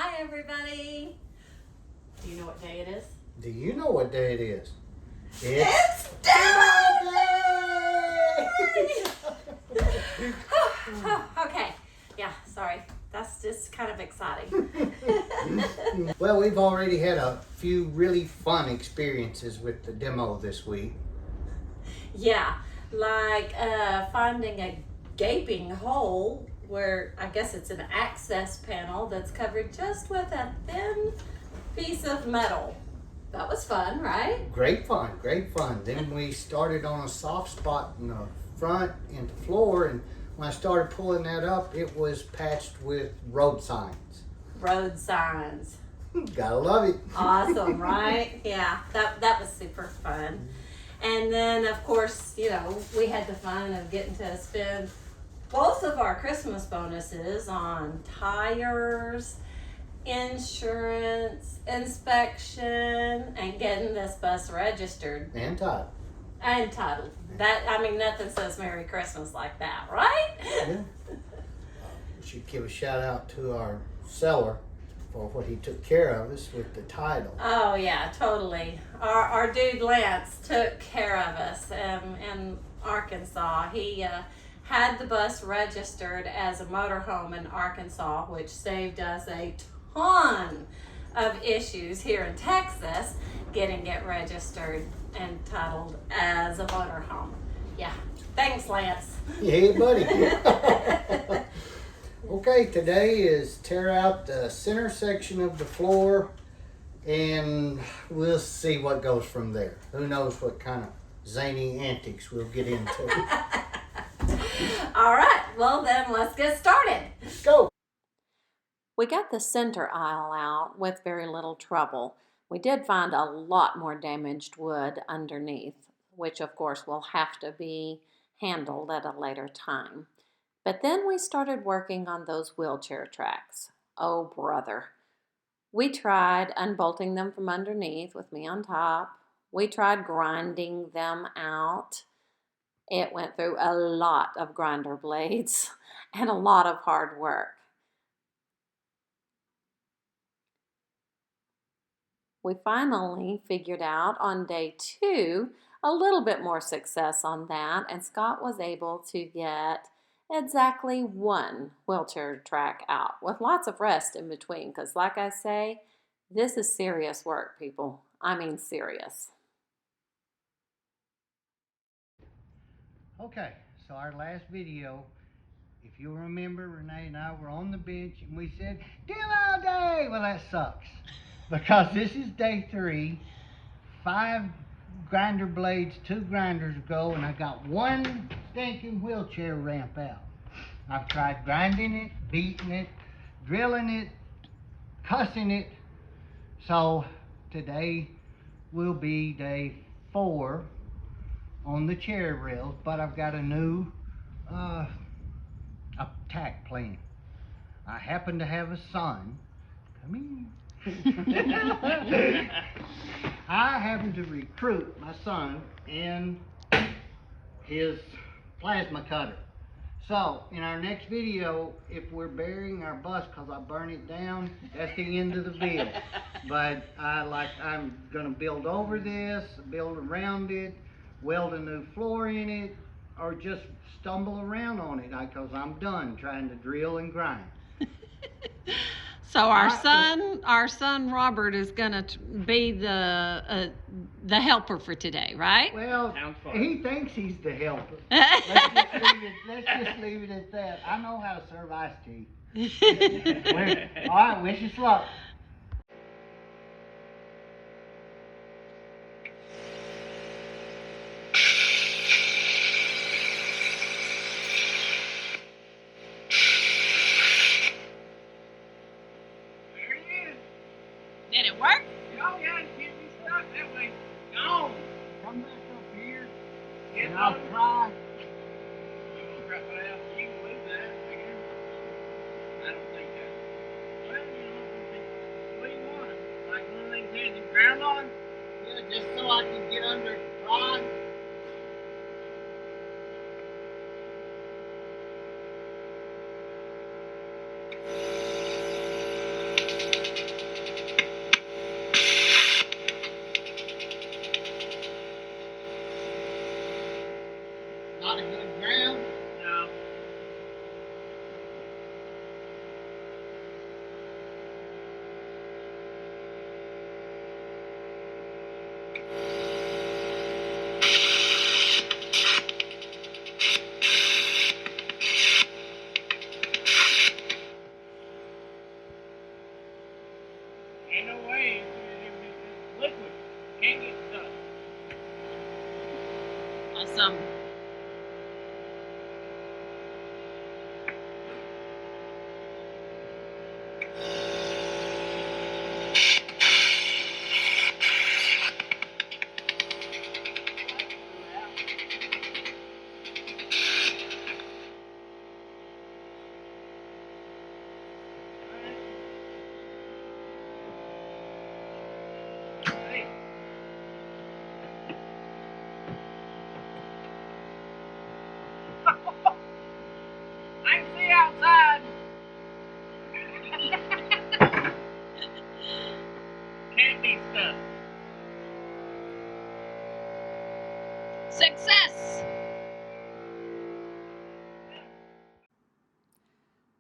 Hi, everybody. Do you know what day it is? Do you know what day it is? It's Demo Day! Okay, yeah, sorry. That's just kind of exciting. Well, we've already had a few really fun experiences with the demo this week. Yeah, like finding a gaping hole where I guess it's an access panel that's covered just with a thin piece of metal. That was fun, right? Great fun, great fun. Then we started on a soft spot in the front and the floor, and when I started pulling that up, it was patched with road signs. Road signs. Gotta love it. Awesome, right? Yeah, that was super fun. And then, of course, you know, we had the fun of getting to spend both of our Christmas bonuses on tires, insurance, inspection, and getting this bus registered And titled. and titled. That, I mean, nothing says Merry Christmas like that, right? Yeah. We should give a shout out to our seller for what he took care of us with the title. Oh yeah, totally. Our dude Lance took care of us in Arkansas. He had the bus registered as a motorhome in Arkansas, which saved us a ton of issues here in Texas getting it registered and titled as a motorhome. Yeah, thanks, Lance. Hey, buddy. Okay, today is tear out the center section of the floor, and we'll see what goes from there. Who knows what kind of zany antics we'll get into. All right, well then let's get started. Let's go. We got the center aisle out with very little trouble. We did find a lot more damaged wood underneath, which of course will have to be handled at a later time. But then we started working on those wheelchair tracks. Oh, brother. We tried unbolting them from underneath with me on top. We tried grinding them out. It went through a lot of grinder blades and a lot of hard work. We finally figured out on day 2 a little bit more success on that, and Scott was able to get exactly 1 wheelchair track out with lots of rest in between, because like I say, this is serious work, people. I mean serious. Okay, so our last video, if you'll remember, Renee and I were on the bench and we said, Demo Day! Well, that sucks. Because this is day 3, 5 grinder blades, 2 grinders ago, and I got 1 stinking wheelchair ramp out. I've tried grinding it, beating it, drilling it, cussing it. So today will be day 4 on the chair rails, but I've got a new attack plan. I happen to have a son. Come in. I happen to recruit my son in his plasma cutter. So in our next video, if we're burying our bus because I burn it down, that's the end of the build. But I'm gonna build over this, build around it, weld a new floor in it, or just stumble around on it because I'm done trying to drill and grind. So our son Robert is gonna be the helper for today, right? Well, he thinks he's the helper. Let's just leave it at that. I know how to serve iced tea. All right, wish us luck. Did it work? Oh yeah, you can't be stuck that way. Gone. Come back up here, and I'll try. You can move that, I guess. I don't think that. Well, what do you want? Like one of these heads and ground on? Yeah, just so I can get under the rod.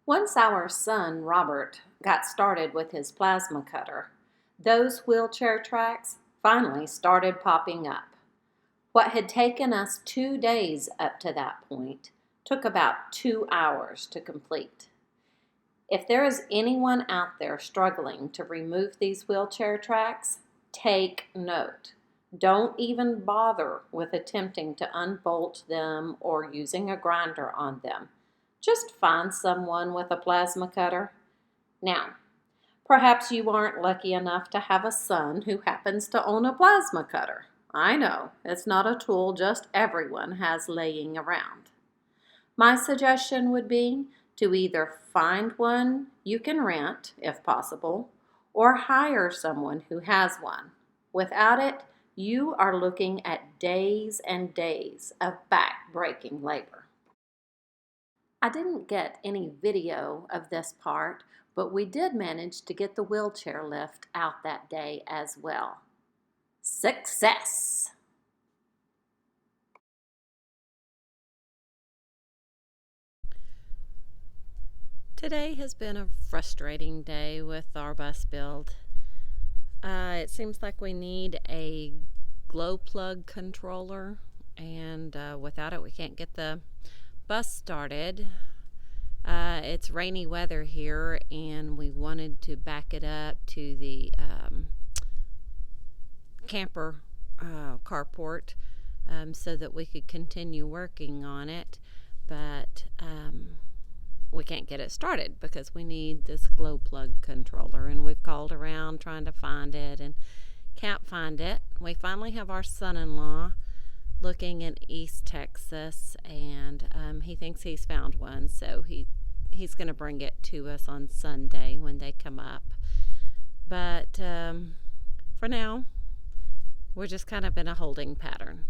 Once our son, Robert, got started with his plasma cutter, those wheelchair tracks finally started popping up. What had taken us 2 days up to that point took about 2 hours to complete. If there is anyone out there struggling to remove these wheelchair tracks, take note. Don't even bother with attempting to unbolt them or using a grinder on them. Just find someone with a plasma cutter. Now, perhaps you aren't lucky enough to have a son who happens to own a plasma cutter. I know, it's not a tool just everyone has laying around. My suggestion would be to either find one you can rent, if possible, or hire someone who has one. Without it, you are looking at days and days of back-breaking labor. I didn't get any video of this part, but we did manage to get the wheelchair lift out that day as well. Success! Today has been a frustrating day with our bus build. It seems like we need a glow plug controller, and without it we can't get the bus started. It's rainy weather here, and we wanted to back it up to the camper carport so that we could continue working on it, but we can't get it started because we need this glow plug controller, and we've called around trying to find it and can't find it. We finally have our son-in-law looking in East Texas, and he thinks he's found one, so he's going to bring it to us on Sunday when they come up. But for now, we're just kind of in a holding pattern.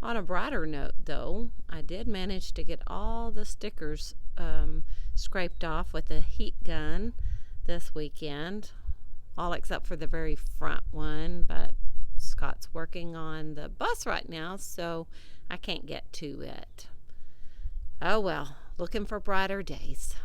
On a brighter note, though, I did manage to get all the stickers scraped off with a heat gun this weekend, all except for the very front one, but Scott's working on the bus right now, so I can't get to it. Oh well, looking for brighter days.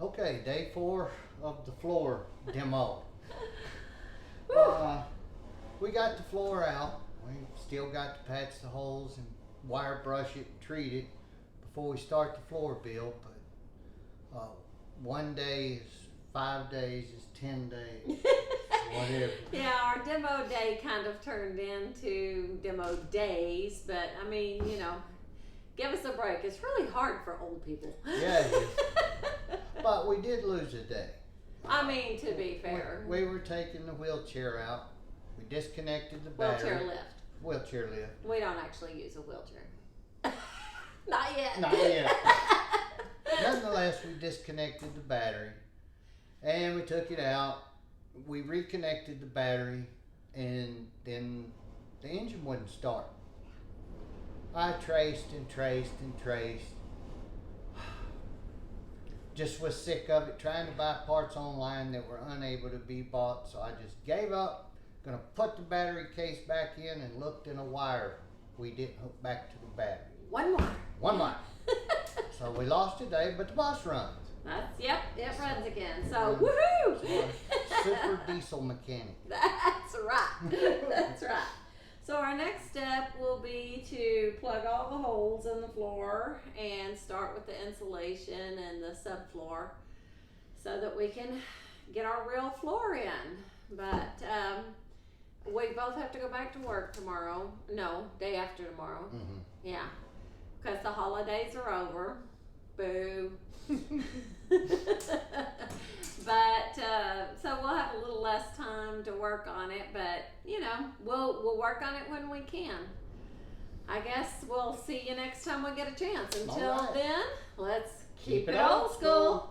Okay, day 4 of the floor demo. We got the floor out. We still got to patch the holes and wire brush it and treat it before we start the floor build. But 1 day is 5 days is 10 days. Whatever. Yeah, our demo day kind of turned into demo days, but I mean, give us a break. It's really hard for old people. Yeah, it is. But we did lose a day. I mean, to be fair. We were taking the wheelchair out. We disconnected the battery. Wheelchair lift. We don't actually use a wheelchair. Not yet. Not yet. Nonetheless, we disconnected the battery and we took it out we reconnected the battery, and then the engine wouldn't start. I traced and traced and traced. Just was sick of it, trying to buy parts online that were unable to be bought, so I just gave up. Gonna put the battery case back in, and looked in a wire we didn't hook back to the battery. One more. One wire. So we lost today, but the bus runs. Yep, it runs again. So woohoo! Super diesel mechanic. That's right. That's right. So our next step will be to plug all the holes in the floor and start with the insulation and the subfloor so that we can get our real floor in. But we both have to go back to work tomorrow. No, day after tomorrow. Mm-hmm. Yeah, because the holidays are over. Boo. But so we'll have a little less time to work on it, but you know, we'll work on it when we can. I guess we'll see you next time we get a chance. Until right. then, let's keep it old school.